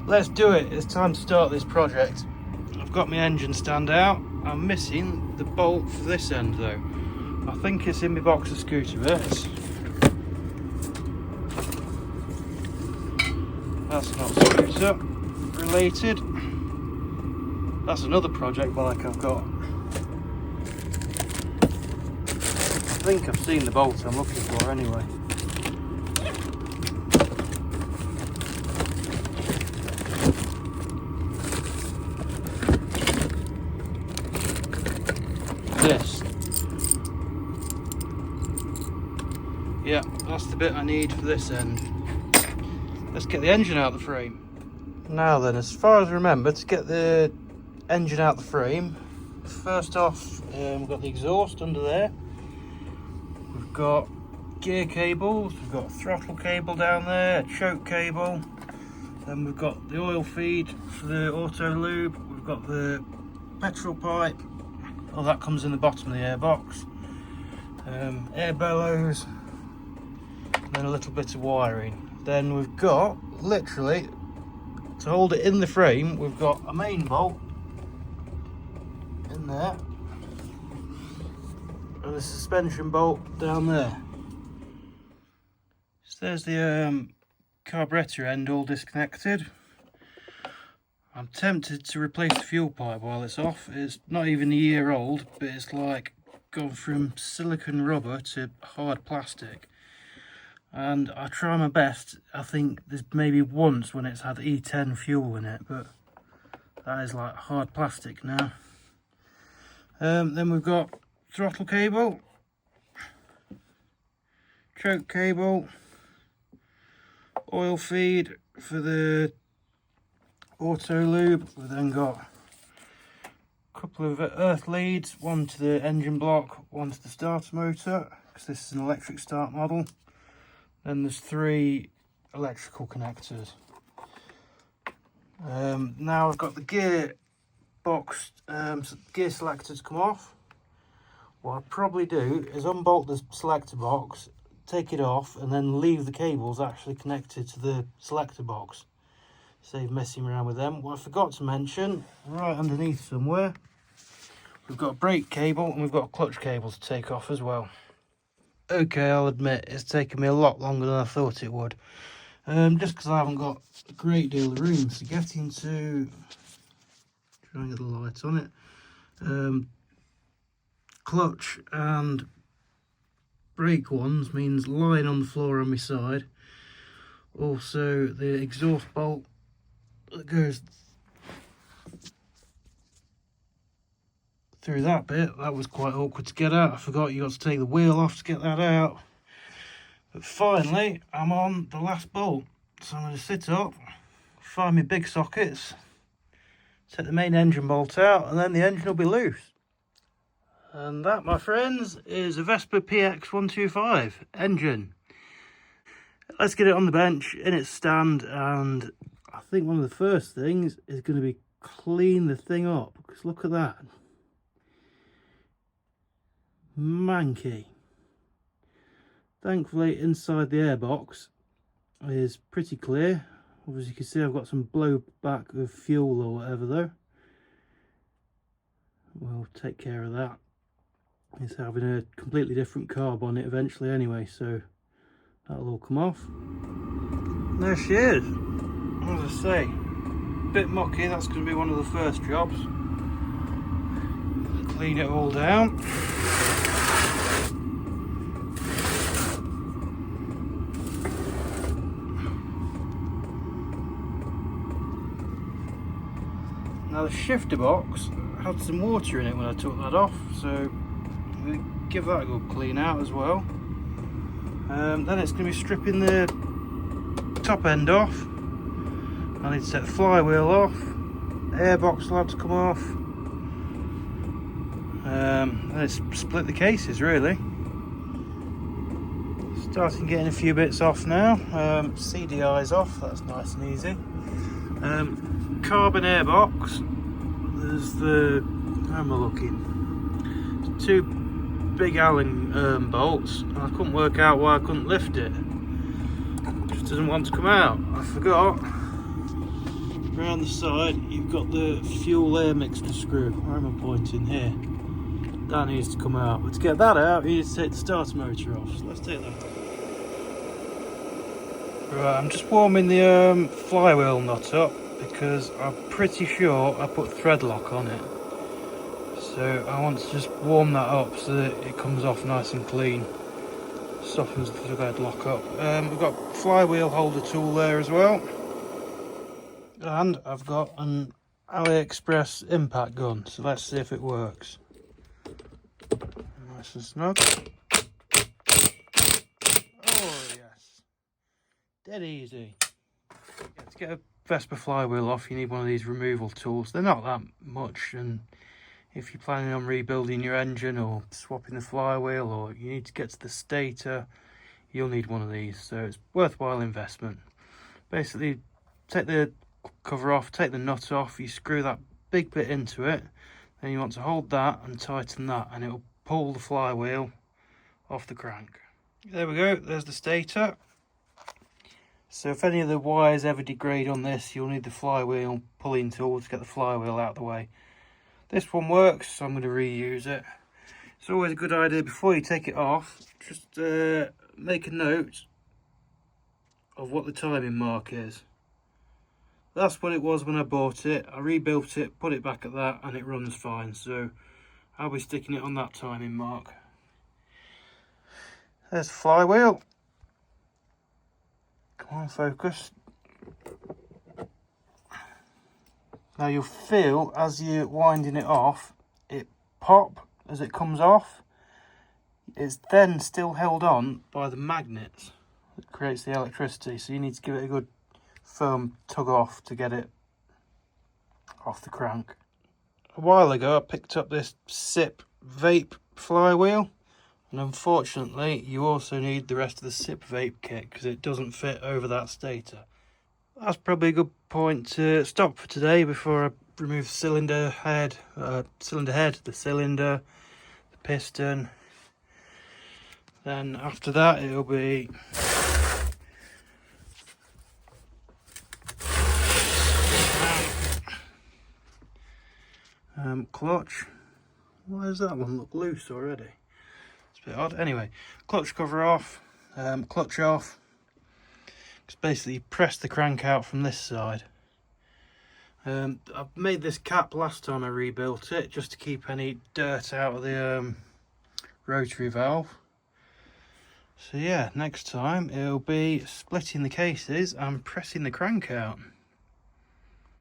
let's do it. It's time to start this project. I've got my engine stand out. I'm missing the bolt for this end though. I think it's in my box of scooter bits. That's not scooter related. That's another project bike I've got. I think I've seen the bolt I'm looking for anyway. This. Yeah, that's the bit I need for this end. Let's get the engine out of the frame. Now then, as far as I remember, to get the engine out of the frame, first off, we've got the exhaust under there. We've got gear cables, we've got a throttle cable down there, a choke cable. Then we've got the oil feed for the auto lube. We've got the petrol pipe. Oh, that comes in the bottom of the airbox. Air bellows. And then a little bit of wiring. Then we've got, literally, to hold it in the frame, we've got a main bolt in there. And a suspension bolt down there. So there's the carburetor end all disconnected. I'm tempted to replace the fuel pipe while it's off. It's not even a year old, but it's like gone from silicone rubber to hard plastic. And I try my best. I think there's maybe once when it's had E10 fuel in it, but that is like hard plastic now. Then we've got throttle cable, choke cable, oil feed for the auto lube. We've then got a couple of earth leads, one to the engine block, one to the starter motor, because this is an electric start model. Then there's 3 electrical connectors. Now I've got the gear box, gear selectors come off. What I'd probably do is unbolt the selector box, take it off, and then leave the cables actually connected to the selector box. Save messing around with them. What I forgot to mention, right underneath somewhere, we've got a brake cable and we've got a clutch cable to take off as well. Okay, I'll admit it's taken me a lot longer than I thought it would. Just because I haven't got a great deal of room to get into. Try and get the light on it. Clutch and brake ones means lying on the floor on my side. Also the exhaust bolt that goes through that bit, that was quite awkward to get out. I forgot you got to take the wheel off to get that out. But finally I'm on the last bolt, so I'm going to sit up, find my big sockets, take the main engine bolt out, and then the engine will be loose. And that, my friends, is a Vespa PX 125 engine. Let's get it on the bench in its stand, and I think one of the first things is going to be clean the thing up, because look at that. Manky. Thankfully inside the airbox is pretty clear. As you can see, I've got some blowback of fuel or whatever though. We'll take care of that. It's having a completely different carb on it eventually anyway, so that'll all come off. There she is. As I say, a bit mucky. That's going to be one of the first jobs. Clean it all down. Now the shifter box had some water in it when I took that off, so we give that a good clean out as well. Then it's going to be stripping the top end off. I need to set the flywheel off, the airbox will have to come off, and it's split the cases really. Starting getting a few bits off now. CDI's off, that's nice and easy. Carbon airbox, there's the, how am I looking? There's 2 big Allen bolts, and I couldn't work out why I couldn't lift it. It just doesn't want to come out. I forgot around the side you've got the fuel air mixture screw. Where am I pointing? Here. That needs to come out. But to get that out, you need to take the starter motor off. So let's take that off. Right, I'm just warming the flywheel nut up because I'm pretty sure I put thread lock on it. So I want to just warm that up so that it comes off nice and clean. Softens the thread lock up. We've got flywheel holder tool there as well. And I've got an AliExpress impact gun. So let's see if it works. Nice and snug. Oh yes. Dead easy. Yeah, to get a Vespa flywheel off you need one of these removal tools. They're not that much, and if you're planning on rebuilding your engine or swapping the flywheel, or you need to get to the stator, you'll need one of these, so it's worthwhile investment. Basically, take the cover off, take the nut off, you screw that big bit into it, then you want to hold that and tighten that, and it'll pull the flywheel off the crank. There we go, there's the stator. So if any of the wires ever degrade on this, you'll need the flywheel pulling tool to get the flywheel out of the way. This one works, so I'm going to reuse it. It's always a good idea before you take it off, just make a note of what the timing mark is. That's what it was when I bought it. I rebuilt it, put it back at that, and it runs fine. So I'll be sticking it on that timing mark. There's the flywheel. Come on, focus. Now you'll feel as you're winding it off, it pop as it comes off. It's then still held on by the magnets that creates the electricity, so you need to give it a good firm tug off to get it off the crank. A while ago I picked up this SIP vape flywheel, and unfortunately you also need the rest of the SIP vape kit because it doesn't fit over that stator. That's probably a good point to stop for today before I remove the cylinder head, the cylinder, the piston. Then after that it'll be clutch. Why does that one look loose already? It's a bit odd. Anyway, clutch cover off, clutch off. Just basically press the crank out from this side. I made this cap last time I rebuilt it just to keep any dirt out of the rotary valve. So yeah, next time it'll be splitting the cases and pressing the crank out.